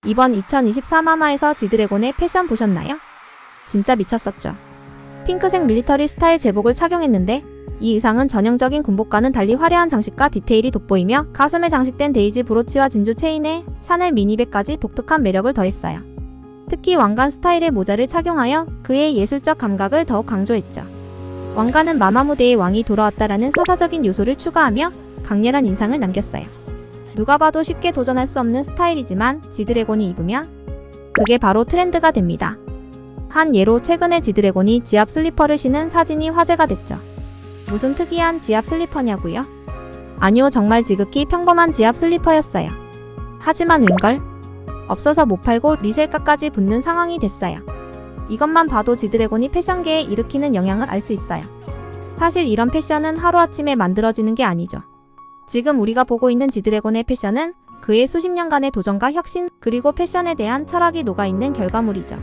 이번 2024 마마에서 지드래곤의 패션 보셨나요? 진짜 미쳤었죠. 핑크색 밀리터리 스타일 제복을 착용했는데 이 의상은 전형적인 군복과는 달리 화려한 장식과 디테일이 돋보이며 가슴에 장식된 데이지 브로치와 진주 체인에 샤넬 미니백까지 독특한 매력을 더했어요. 특히 왕관 스타일의 모자를 착용하여 그의 예술적 감각을 더욱 강조했죠. 왕관은 마마 무대의 왕이 돌아왔다라는 서사적인 요소를 추가하며 강렬한 인상을 남겼어요. 누가 봐도 쉽게 도전할 수 없는 스타일이지만 지드래곤이 입으면 그게 바로 트렌드가 됩니다. 한 예로 최근에 지드래곤이 지압 슬리퍼를 신은 사진이 화제가 됐죠. 무슨 특이한 지압 슬리퍼냐고요? 아니요, 정말 지극히 평범한 지압 슬리퍼였어요. 하지만 웬걸? 없어서 못 팔고 리셀가까지 붙는 상황이 됐어요. 이것만 봐도 지드래곤이 패션계에 일으키는 영향을 알 수 있어요. 사실 이런 패션은 하루아침에 만들어지는 게 아니죠. 지금 우리가 보고 있는 지드래곤의 패션은 그의 수십 년간의 도전과 혁신, 그리고 패션에 대한 철학이 녹아있는 결과물이죠.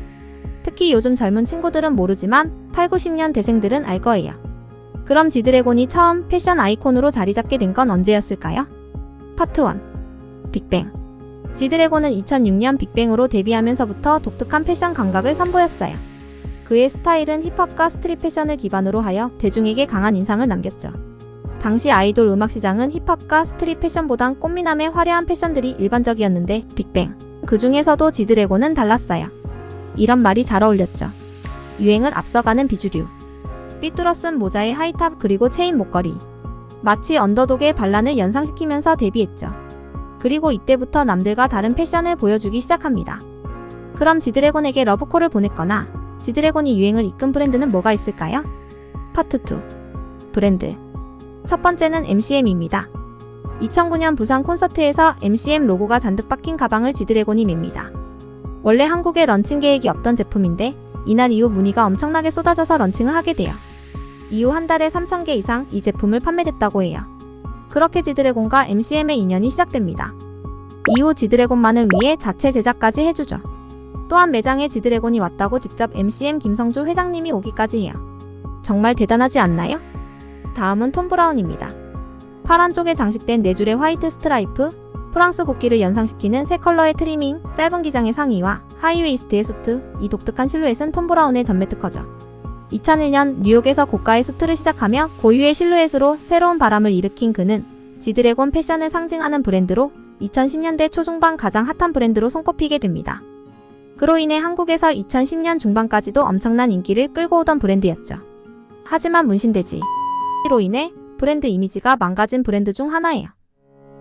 특히 요즘 젊은 친구들은 모르지만 8, 90년 대생들은 알 거예요. 그럼 지드래곤이 처음 패션 아이콘으로 자리잡게 된 건 언제였을까요? 파트 1. 빅뱅. 지드래곤은 2006년 빅뱅으로 데뷔하면서부터 독특한 패션 감각을 선보였어요. 그의 스타일은 힙합과 스트릿 패션을 기반으로 하여 대중에게 강한 인상을 남겼죠. 당시 아이돌 음악 시장은 힙합과 스트릿 패션보단 꽃미남의 화려한 패션들이 일반적이었는데 빅뱅, 그 중에서도 지드래곤은 달랐어요. 이런 말이 잘 어울렸죠. 유행을 앞서가는 비주류. 삐뚤어 쓴 모자에 하이탑 그리고 체인 목걸이. 마치 언더독의 반란을 연상시키면서 데뷔했죠. 그리고 이때부터 남들과 다른 패션을 보여주기 시작합니다. 그럼 지드래곤에게 러브콜을 보냈거나 지드래곤이 유행을 이끈 브랜드는 뭐가 있을까요? 파트 2. 브랜드. 첫 번째는 MCM입니다. 2009년 부산 콘서트에서 MCM 로고가 잔뜩 박힌 가방을 지드래곤이 맵니다. 원래 한국에 런칭 계획이 없던 제품인데 이날 이후 문의가 엄청나게 쏟아져서 런칭을 하게 돼요. 이후 한 달에 3,000개 이상 이 제품을 판매됐다고 해요. 그렇게 지드래곤과 MCM의 인연이 시작됩니다. 이후 지드래곤만을 위해 자체 제작까지 해주죠. 또한 매장에 지드래곤이 왔다고 직접 MCM 김성주 회장님이 오기까지 해요. 정말 대단하지 않나요? 다음은 톰 브라운입니다. 파란 쪽에 장식된 4줄의 화이트 스트라이프, 프랑스 국기를 연상시키는 세 컬러의 트리밍, 짧은 기장의 상의와 하이웨이스트의 수트, 이 독특한 실루엣은 톰 브라운의 전매 특허죠. 2001년 뉴욕에서 고가의 수트를 시작하며 고유의 실루엣으로 새로운 바람을 일으킨 그는 지드래곤 패션을 상징하는 브랜드로 2010년대 초중반 가장 핫한 브랜드로 손꼽히게 됩니다. 그로 인해 한국에서 2010년 중반까지도 엄청난 인기를 끌고 오던 브랜드였죠. 하지만 문신대지 로 인해 브랜드 이미지가 망가진 브랜드 중 하나예요.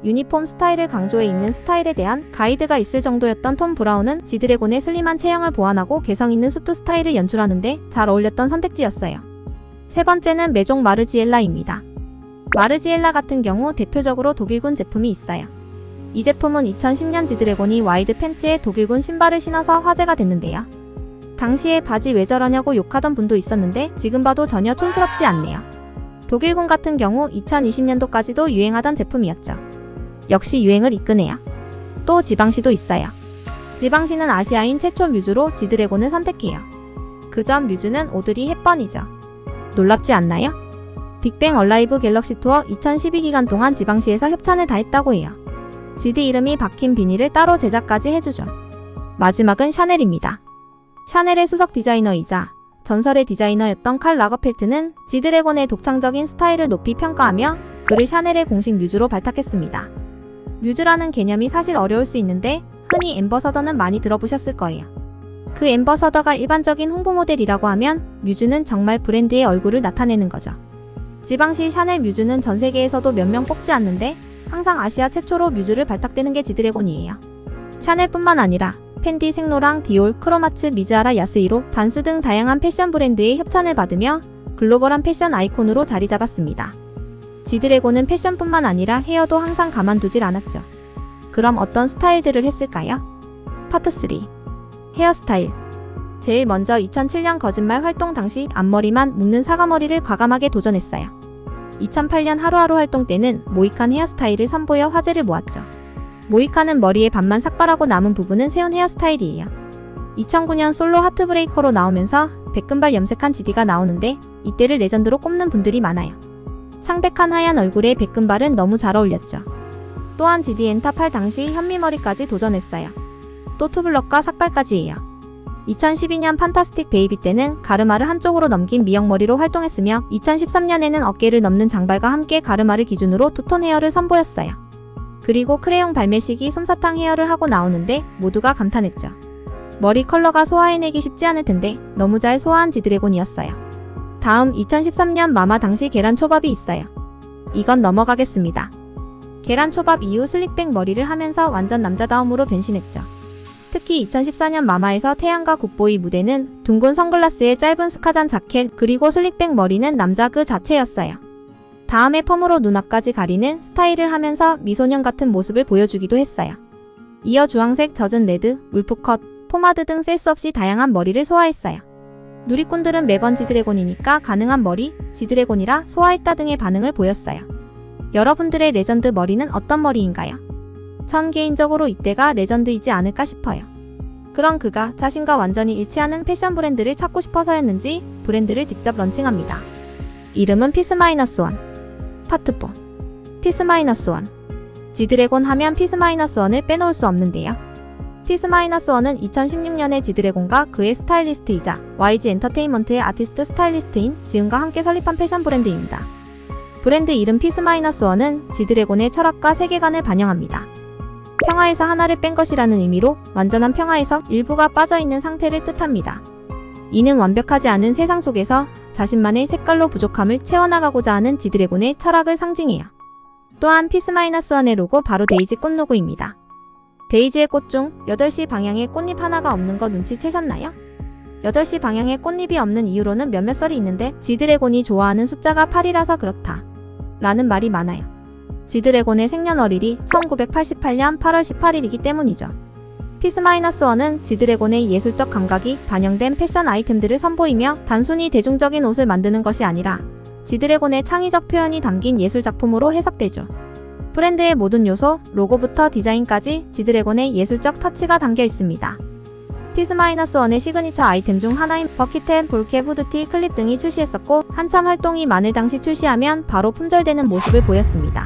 유니폼 스타일을 강조해 입는 스타일에 대한 가이드가 있을 정도였던 톰 브라운은 지드래곤의 슬림한 체형을 보완하고 개성 있는 수트 스타일을 연출하는데 잘 어울렸던 선택지였어요. 세 번째는 메종 마르지엘라입니다. 마르지엘라 같은 경우 대표적으로 독일군 제품이 있어요. 이 제품은 2010년 지드래곤이 와이드 팬츠에 독일군 신발을 신어서 화제가 됐는데요. 당시에 바지 왜 저러냐고 욕하던 분도 있었는데 지금 봐도 전혀 촌스럽지 않네요. 독일군 같은 경우 2020년도까지도 유행하던 제품이었죠. 역시 유행을 이끄네요. 또 지방시도 있어요. 지방시는 아시아인 최초 뮤즈로 지드래곤을 선택해요. 그 점 뮤즈는 오드리 헵번이죠. 놀랍지 않나요? 빅뱅 얼라이브 갤럭시 투어 2012 기간 동안 지방시에서 협찬을 다 했다고 해요. GD 이름이 박힌 비닐을 따로 제작까지 해주죠. 마지막은 샤넬입니다. 샤넬의 수석 디자이너이자 전설의 디자이너였던 칼 라거펠트는 지드래곤의 독창적인 스타일을 높이 평가하며 그를 샤넬의 공식 뮤즈로 발탁했습니다. 뮤즈라는 개념이 사실 어려울 수 있는데 흔히 앰버서더는 많이 들어보셨을 거예요. 그 앰버서더가 일반적인 홍보 모델이라고 하면 뮤즈는 정말 브랜드의 얼굴을 나타내는 거죠. 지방시 샤넬 뮤즈는 전 세계에서도 몇 명 뽑지 않는데 항상 아시아 최초로 뮤즈를 발탁되는 게 지드래곤이에요. 샤넬뿐만 아니라 펜디, 생로랑, 디올, 크로마츠, 미즈하라, 야스이로, 반스 등 다양한 패션 브랜드의 협찬을 받으며 글로벌한 패션 아이콘으로 자리 잡았습니다. 지드래곤은 패션뿐만 아니라 헤어도 항상 가만두질 않았죠. 그럼 어떤 스타일들을 했을까요? 파트 3. 헤어스타일. 제일 먼저 2007년 거짓말 활동 당시 앞머리만 묶는 사과머리를 과감하게 도전했어요. 2008년 하루하루 활동 때는 모이칸 헤어스타일을 선보여 화제를 모았죠. 모이칸은 머리에 반만 삭발하고 남은 부분은 세운 헤어스타일이에요. 2009년 솔로 하트브레이커로 나오면서 백금발 염색한 GD가 나오는데 이때를 레전드로 꼽는 분들이 많아요. 창백한 하얀 얼굴에 백금발은 너무 잘 어울렸죠. 또한 GD 엔타 8 당시 현미머리까지 도전했어요. 또 투블럭과 삭발까지예요. 2012년 판타스틱 베이비 때는 가르마를 한쪽으로 넘긴 미역머리로 활동했으며 2013년에는 어깨를 넘는 장발과 함께 가르마를 기준으로 투톤 헤어를 선보였어요. 그리고 크레용 발매 시기 솜사탕 헤어를 하고 나오는데 모두가 감탄했죠. 머리 컬러가 소화해내기 쉽지 않을 텐데 너무 잘 소화한 지드래곤이었어요. 다음 2013년 마마 당시 계란초밥이 있어요. 이건 넘어가겠습니다. 계란초밥 이후 슬릭백 머리를 하면서 완전 남자다움으로 변신했죠. 특히 2014년 마마에서 태양과 굿보이 무대는 둥근 선글라스에 짧은 스카잔 자켓 그리고 슬릭백 머리는 남자 그 자체였어요. 다음에 펌으로 눈 앞까지 가리는 스타일을 하면서 미소년 같은 모습을 보여주기도 했어요. 이어 주황색, 젖은 레드, 울프컷, 포마드 등 셀 수 없이 다양한 머리를 소화했어요. 누리꾼들은 매번 지드래곤이니까 가능한 머리, 지드래곤이라 소화했다 등의 반응을 보였어요. 여러분들의 레전드 머리는 어떤 머리인가요? 전 개인적으로 이때가 레전드이지 않을까 싶어요. 그런 그가 자신과 완전히 일치하는 패션 브랜드를 찾고 싶어서였는지 브랜드를 직접 런칭합니다. 이름은 피스-1 파트 4 피스-1 지드래곤 하면 피스-1을 빼놓을 수 없는데요. 피스-1은 2016년에 지드래곤과 그의 스타일리스트이자 YG 엔터테인먼트의 아티스트 스타일리스트인 지은과 함께 설립한 패션 브랜드입니다. 브랜드 이름 피스-1은 지드래곤의 철학과 세계관을 반영합니다. 평화에서 하나를 뺀 것이라는 의미로 완전한 평화에서 일부가 빠져있는 상태를 뜻합니다. 이는 완벽하지 않은 세상 속에서 자신만의 색깔로 부족함을 채워나가고자 하는 지드래곤의 철학을 상징해요. 또한 피스-1의 로고 바로 데이지 꽃 로고입니다. 데이지의 꽃 중 8시 방향에 꽃잎 하나가 없는 거 눈치채셨나요? 8시 방향에 꽃잎이 없는 이유로는 몇몇 썰이 있는데 지드래곤이 좋아하는 숫자가 8이라서 그렇다 라는 말이 많아요. 지드래곤의 생년월일이 1988년 8월 18일이기 때문이죠. 피스-1은 지드래곤의 예술적 감각이 반영된 패션 아이템들을 선보이며 단순히 대중적인 옷을 만드는 것이 아니라 지드래곤의 창의적 표현이 담긴 예술작품으로 해석되죠. 브랜드의 모든 요소, 로고부터 디자인까지 지드래곤의 예술적 터치가 담겨 있습니다. 피스-1의 시그니처 아이템 중 하나인 버킷햇, 볼캡, 후드티, 클립 등이 출시했었고 한참 활동이 많을 당시 출시하면 바로 품절되는 모습을 보였습니다.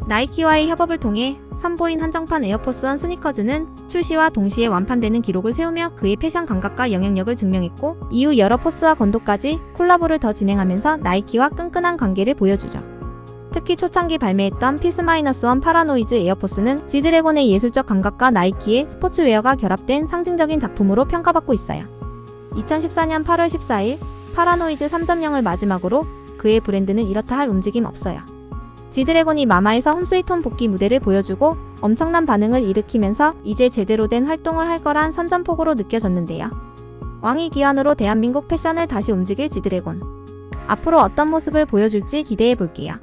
나이키와의 협업을 통해 선보인 한정판 에어포스 1 스니커즈는 출시와 동시에 완판되는 기록을 세우며 그의 패션 감각과 영향력을 증명했고 이후 여러 포스와 건도까지 콜라보를 더 진행하면서 나이키와 끈끈한 관계를 보여주죠. 특히 초창기 발매했던 피스-1 파라노이즈 에어포스는 지드래곤의 예술적 감각과 나이키의 스포츠웨어가 결합된 상징적인 작품으로 평가받고 있어요. 2014년 8월 14일 파라노이즈 3.0을 마지막으로 그의 브랜드는 이렇다 할 움직임 없어요. 지드래곤이 마마에서 홈스위트홈 복귀 무대를 보여주고 엄청난 반응을 일으키면서 이제 제대로 된 활동을 할 거란 선전포고로 느껴졌는데요. 왕이 귀환으로 대한민국 패션을 다시 움직일 지드래곤. 앞으로 어떤 모습을 보여줄지 기대해 볼게요.